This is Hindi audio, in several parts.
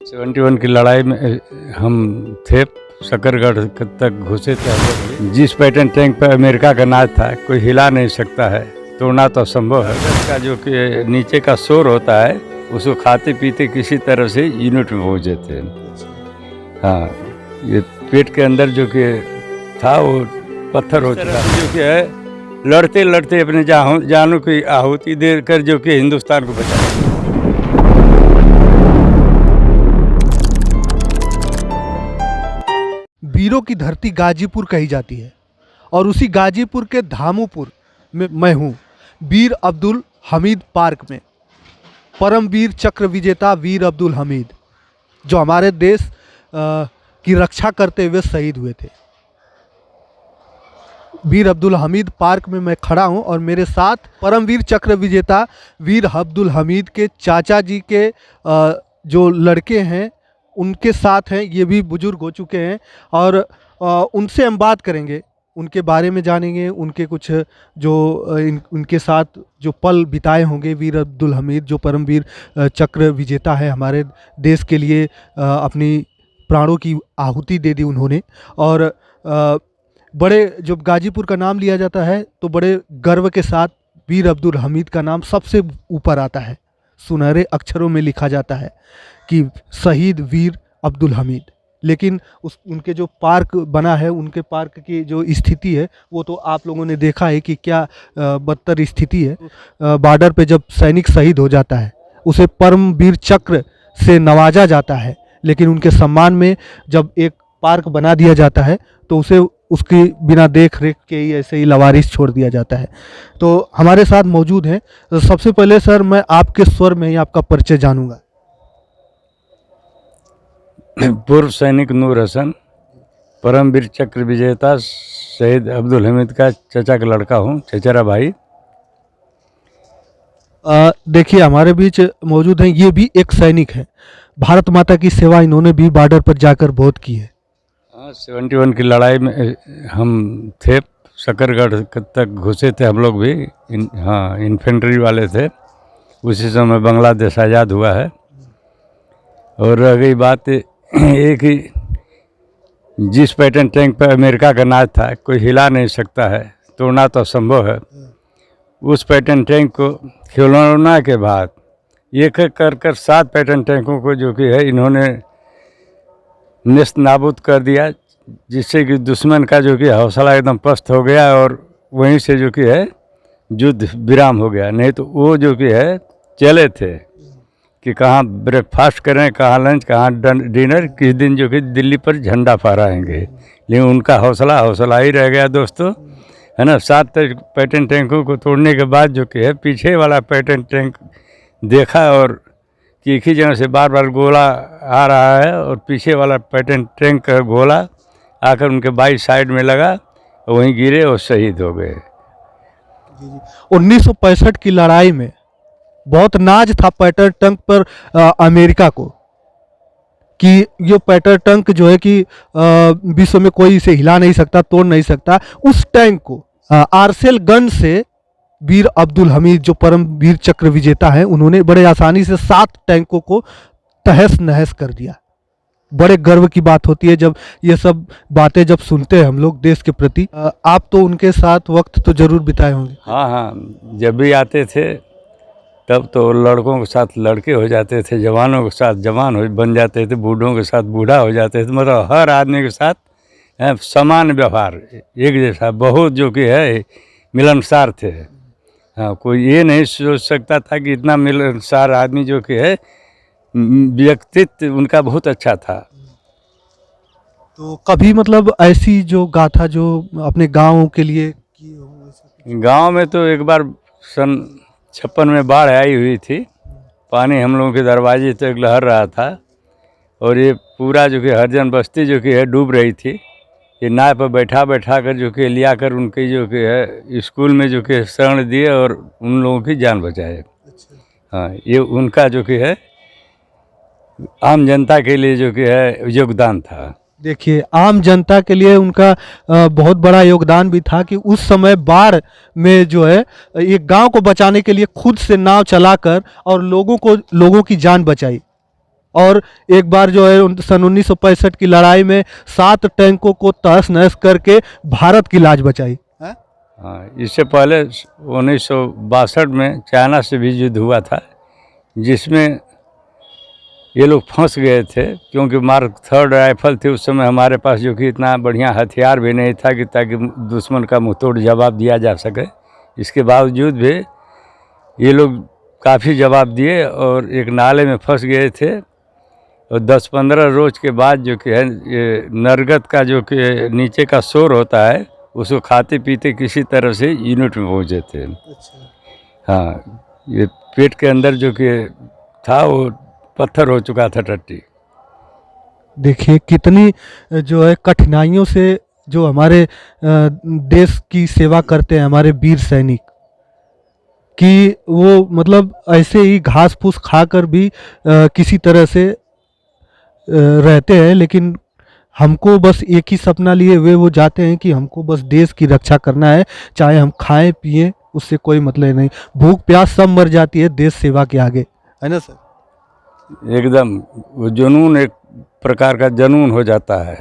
71 की लड़ाई में हम थे, शकरगढ़ तक घुसे थे। जिस पैटर्न टैंक पर अमेरिका का नाज था, कोई हिला नहीं सकता है, तोड़ना तो असंभव है। इसका जो कि नीचे का शोर होता है, उसको खाते पीते किसी तरह से यूनिट में पहुँचे थे। हाँ, ये पेट के अंदर जो कि था वो पत्थर हो चुका जो कि है, लड़ते लड़ते अपने जानों की आहुति देकर जो कि हिंदुस्तान को बचाया। वीरों की धरती गाजीपुर कही जाती है और उसी गाजीपुर के धामूपुर में मैं हूँ, वीर अब्दुल हमीद पार्क में। परमवीर चक्र विजेता वीर अब्दुल हमीद जो हमारे देश की रक्षा करते हुए शहीद हुए थे। वीर अब्दुल हमीद पार्क में मैं खड़ा हूँ और मेरे साथ परमवीर चक्र विजेता वीर अब्दुल हमीद के चाचा जी के जो लड़के हैं उनके साथ हैं। ये भी बुजुर्ग हो चुके हैं और उनसे हम बात करेंगे, उनके बारे में जानेंगे, उनके कुछ जो उनके साथ जो पल बिताए होंगे। वीर अब्दुल हमीद जो परमवीर चक्र विजेता है, हमारे देश के लिए अपनी प्राणों की आहुति दे दी उन्होंने। और बड़े जब गाजीपुर का नाम लिया जाता है तो बड़े गर्व के साथ वीर अब्दुल हमीद का नाम सबसे ऊपर आता है, सुनहरे अक्षरों में लिखा जाता है कि शहीद वीर अब्दुल हमीद। लेकिन उनके जो पार्क बना है, उनके पार्क की जो स्थिति है वो तो आप लोगों ने देखा है कि क्या बदतर स्थिति है। बॉर्डर पे जब सैनिक शहीद हो जाता है उसे परमवीर चक्र से नवाजा जाता है, लेकिन उनके सम्मान में जब एक पार्क बना दिया जाता है तो उसे उसकी बिना देख रेख के ही ऐसे ही लवारिस छोड़ दिया जाता है। तो हमारे साथ मौजूद हैं। तो सबसे पहले सर मैं आपके स्वर में ही आपका परिचय जानूंगा। पूर्व सैनिक नूर हसन, परमवीर चक्र विजेता शहीद अब्दुल हमीद का चचा का लड़का हूँ, चचेरा भाई। देखिए हमारे बीच मौजूद हैं, ये भी एक सैनिक है। भारत माता की सेवा इन्होंने भी बॉर्डर पर जाकर बहुत की है। 71 की लड़ाई में हम थे, शकरगढ़ तक घुसे थे हम लोग भी। हाँ, इन्फेंट्री वाले थे। उसी समय बांग्लादेश आज़ाद हुआ है। और रह गई बात एक ही, जिस पैटर्न टैंक पर अमेरिका का नाज था, कोई हिला नहीं सकता है, तोड़ना तो असंभव है। उस पैटर्न टैंक को खिलौना के बाद एक एक कर 7 पैटर्न टैंकों को जो कि है इन्होंने नेस्त नाबूद कर दिया, जिससे कि दुश्मन का जो कि हौसला एकदम पस्त हो गया और वहीं से जो कि है युद्ध विराम हो गया। नहीं तो वो जो कि है चले थे कि कहाँ ब्रेकफास्ट करें, कहाँ लंच, कहाँ डिनर, किस दिन जो कि दिल्ली पर झंडा फहराएंगे। लेकिन उनका हौसला ही रह गया दोस्तों, है ना। 7 पैटर्न टैंकों को तोड़ने के बाद जो कि है पीछे वाला पैटर्न टैंक देखा और कि एक ही जगह से बार बार गोला आ रहा है और पीछे वाला पैटर्न टैंक का गोला आकर उनके बाई साइड में लगा, वहीं गिरे और शहीद हो गए। 1965 की लड़ाई में बहुत नाज था पैटर्न टैंक पर अमेरिका को कि ये पैटर्न टैंक जो है कि विश्व में कोई इसे हिला नहीं सकता, तोड़ नहीं सकता। उस टैंक को आरसेल गन से वीर अब्दुल हमीद जो परम वीर चक्र विजेता है, उन्होंने बड़े आसानी से 7 टैंकों को तहस नहस कर दिया। बड़े गर्व की बात होती है जब ये सब बातें जब सुनते हैं हम लोग देश के प्रति। आप तो उनके साथ वक्त तो जरूर बिताए होंगे। हाँ, जब भी आते थे तब तो लड़कों के साथ लड़के हो जाते थे, जवानों के साथ जवान बन जाते थे, बूढ़ों के साथ बूढ़ा हो जाते थे। मतलब हर आदमी के साथ समान व्यवहार, एक जैसा, बहुत जो कि है मिलनसार थे। हाँ, कोई ये नहीं सोच सकता था कि इतना मिलनसार आदमी जो कि है, व्यक्तित्व उनका बहुत अच्छा था। तो कभी मतलब ऐसी जो गाथा जो अपने गाँव के लिए की हो? गांव में तो एक बार सन 56 में बाढ़ आई हुई थी। पानी हम लोगों के दरवाजे तक लहर रहा था और ये पूरा जो कि हरिजन बस्ती जो कि है डूब रही थी। ये नाव पर बैठा कर जो कि लिया कर उनके जो कि है स्कूल में जो कि शरण दिए और उन लोगों की जान बचाए। हाँ, ये उनका जो कि है आम जनता के लिए जो कि है योगदान था। देखिए आम जनता के लिए उनका बहुत बड़ा योगदान भी था कि उस समय बाढ़ में जो है एक गांव को बचाने के लिए खुद से नाव चलाकर और लोगों की जान बचाई। और एक बार जो है सन 1965 की लड़ाई में 7 टैंकों को तहस नहस करके भारत की लाज बचाई। हाँ, इससे पहले 1962 में चाइना से भी युद्ध हुआ था, जिसमें ये लोग फंस गए थे, क्योंकि मार्क 3 राइफल थी उस समय हमारे पास, जो कि इतना बढ़िया हथियार भी नहीं था कि ताकि दुश्मन का मुंहतोड़ जवाब दिया जा सके। इसके बावजूद भी ये लोग काफ़ी जवाब दिए और एक नाले में फंस गए थे, और 10-15 रोज के बाद जो कि है ये नरगत का जो कि नीचे का शोर होता है, उसको खाते पीते किसी तरह से यूनिट में पहुँचे थे। हाँ, ये पेट के अंदर जो कि था वो पत्थर हो चुका था, टट्टी। देखिए कितनी जो है कठिनाइयों से जो हमारे देश की सेवा करते हैं हमारे वीर सैनिक, कि वो मतलब ऐसे ही घास फूस खाकर भी किसी तरह से रहते हैं, लेकिन हमको बस एक ही सपना लिए हुए वो जाते हैं कि हमको बस देश की रक्षा करना है, चाहे हम खाएं पिएं उससे कोई मतलब नहीं, भूख प्यास सब मर जाती है देश सेवा के आगे, है ना सर? एकदम वो जुनून एक प्रकार का जुनून हो जाता है।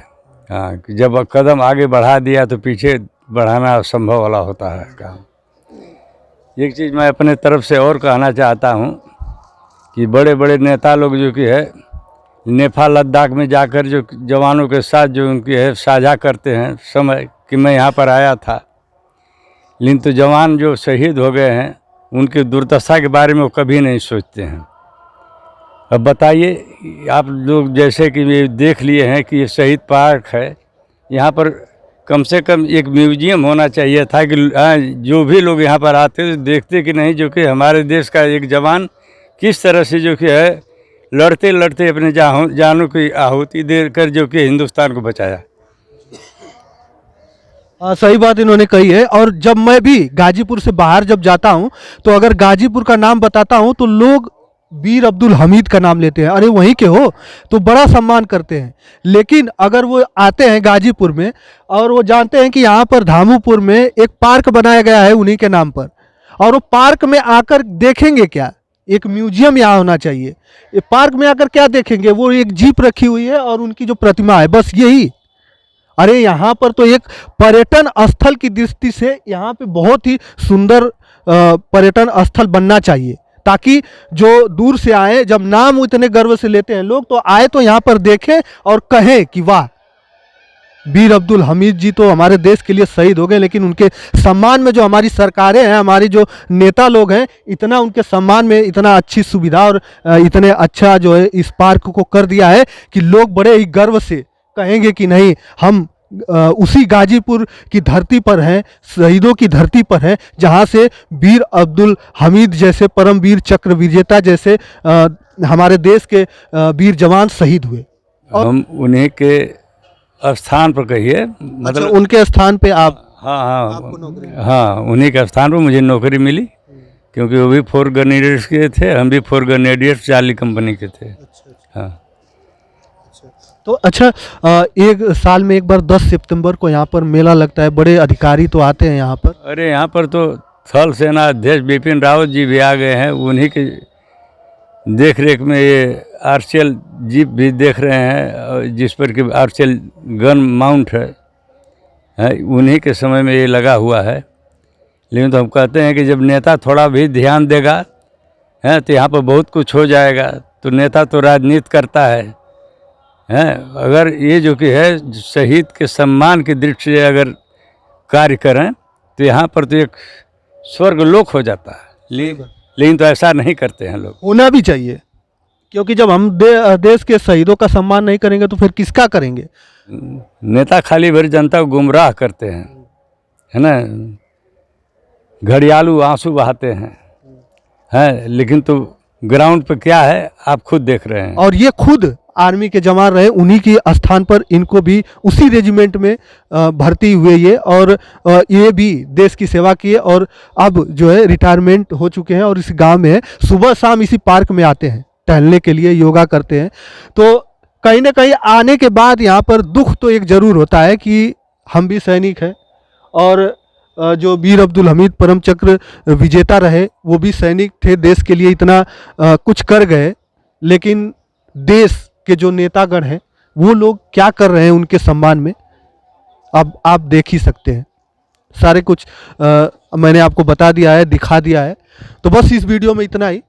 हाँ, कि जब कदम आगे बढ़ा दिया तो पीछे बढ़ाना असंभव वाला होता है काम। एक चीज़ मैं अपने तरफ से और कहना चाहता हूँ कि बड़े बड़े नेता लोग जो कि है नेपाल लद्दाख में जाकर जो जवानों के साथ जो उनकी है साझा करते हैं समय कि मैं यहाँ पर आया था, लेकिन तो जवान जो शहीद हो गए हैं उनकी दुर्दशा के बारे में वो कभी नहीं सोचते हैं। अब बताइए आप लोग, जैसे कि ये देख लिए हैं कि ये शहीद पार्क है, यहाँ पर कम से कम एक म्यूजियम होना चाहिए था कि जो भी लोग यहाँ पर आते तो देखते कि नहीं जो कि हमारे देश का एक जवान किस तरह से जो कि है लड़ते लड़ते अपने जानों की आहुति देकर जो कि हिंदुस्तान को बचाया। सही बात इन्होंने कही है। और जब मैं भी गाजीपुर से बाहर जब जाता हूं तो अगर गाजीपुर का नाम बताता हूं तो लोग वीर अब्दुल हमीद का नाम लेते हैं, अरे वहीं के हो, तो बड़ा सम्मान करते हैं। लेकिन अगर वो आते हैं गाजीपुर में और वो जानते हैं कि यहाँ पर धामूपुर में एक पार्क बनाया गया है उन्हीं के नाम पर, और वो पार्क में आकर देखेंगे क्या, एक म्यूजियम यहाँ होना चाहिए, ये पार्क में आकर क्या देखेंगे, वो एक जीप रखी हुई है और उनकी जो प्रतिमा है बस यही। अरे यहाँ पर तो एक पर्यटन स्थल की दृष्टि से यहाँ पे बहुत ही सुंदर पर्यटन स्थल बनना चाहिए, ताकि जो दूर से आए, जब नाम इतने गर्व से लेते हैं लोग, तो आए तो यहाँ पर देखें और कहें कि वाह, वीर अब्दुल हमीद जी तो हमारे देश के लिए शहीद हो गए, लेकिन उनके सम्मान में जो हमारी सरकारें हैं, हमारी जो नेता लोग हैं, इतना उनके सम्मान में इतना अच्छी सुविधा और इतने अच्छा जो है इस पार्क को कर दिया है कि लोग बड़े ही गर्व से कहेंगे कि नहीं, हम उसी गाजीपुर की धरती पर हैं, शहीदों की धरती पर हैं, जहां से वीर अब्दुल हमीद जैसे परमवीर चक्र विजेता जैसे हमारे देश के वीर जवान शहीद हुए। और हम उन्हीं के स्थान पर कहिए, मतलब अच्छा, उनके स्थान पे आप? हाँ, उन्हीं के स्थान पर मुझे नौकरी मिली, क्योंकि वो भी 4 ग्रेनेडियर्स के थे, हम भी 4 ग्रेनेडियर्स चार्ली कंपनी के थे। हाँ, तो अच्छा, एक साल में एक बार 10 सितंबर को यहाँ पर मेला लगता है, बड़े अधिकारी तो आते हैं यहाँ पर? अरे यहाँ पर तो थल सेना अध्यक्ष बिपिन रावत जी भी आ गए हैं, उन्हीं के देख रेख में ये आर्चेल जीप भी देख रहे हैं, जिस पर कि आर्चेल गन माउंट है, उन्हीं के समय में ये लगा हुआ है। लेकिन तो हम कहते हैं कि जब नेता थोड़ा भी ध्यान देगा है तो यहाँ पर बहुत कुछ हो जाएगा। तो नेता तो राजनीति करता है, अगर ये जो कि है शहीद के सम्मान की दृष्टि से अगर कार्य करें तो यहाँ पर तो एक स्वर्ग लोक हो जाता है। लेकिन तो ऐसा नहीं करते हैं लोग। होना भी चाहिए, क्योंकि जब हम देश के शहीदों का सम्मान नहीं करेंगे तो फिर किसका करेंगे? नेता खाली भरी जनता को गुमराह करते हैं, है ना, घड़ियालू आंसू बहाते हैं, लेकिन तो ग्राउंड पे क्या है आप खुद देख रहे हैं। और ये खुद आर्मी के जवान रहे, उन्हीं के स्थान पर इनको भी उसी रेजिमेंट में भर्ती हुए ये, और ये भी देश की सेवा किए और अब जो है रिटायरमेंट हो चुके हैं और इस गांव में सुबह शाम इसी पार्क में आते हैं टहलने के लिए, योगा करते हैं। तो कहीं ना कहीं आने के बाद यहाँ पर दुख तो एक ज़रूर होता है कि हम भी सैनिक हैं, और जो वीर अब्दुल हमीद परम चक्र विजेता रहे वो भी सैनिक थे, देश के लिए इतना कुछ कर गए, लेकिन देश के जो नेतागण हैं वो लोग क्या कर रहे हैं उनके सम्मान में, अब आप देख ही सकते हैं। सारे कुछ मैंने आपको बता दिया है, दिखा दिया है। तो बस इस वीडियो में इतना ही।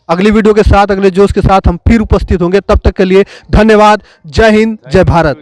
अगली वीडियो के साथ, अगले जोश के साथ हम फिर उपस्थित होंगे। तब तक के लिए धन्यवाद। जय हिंद, जय भारत।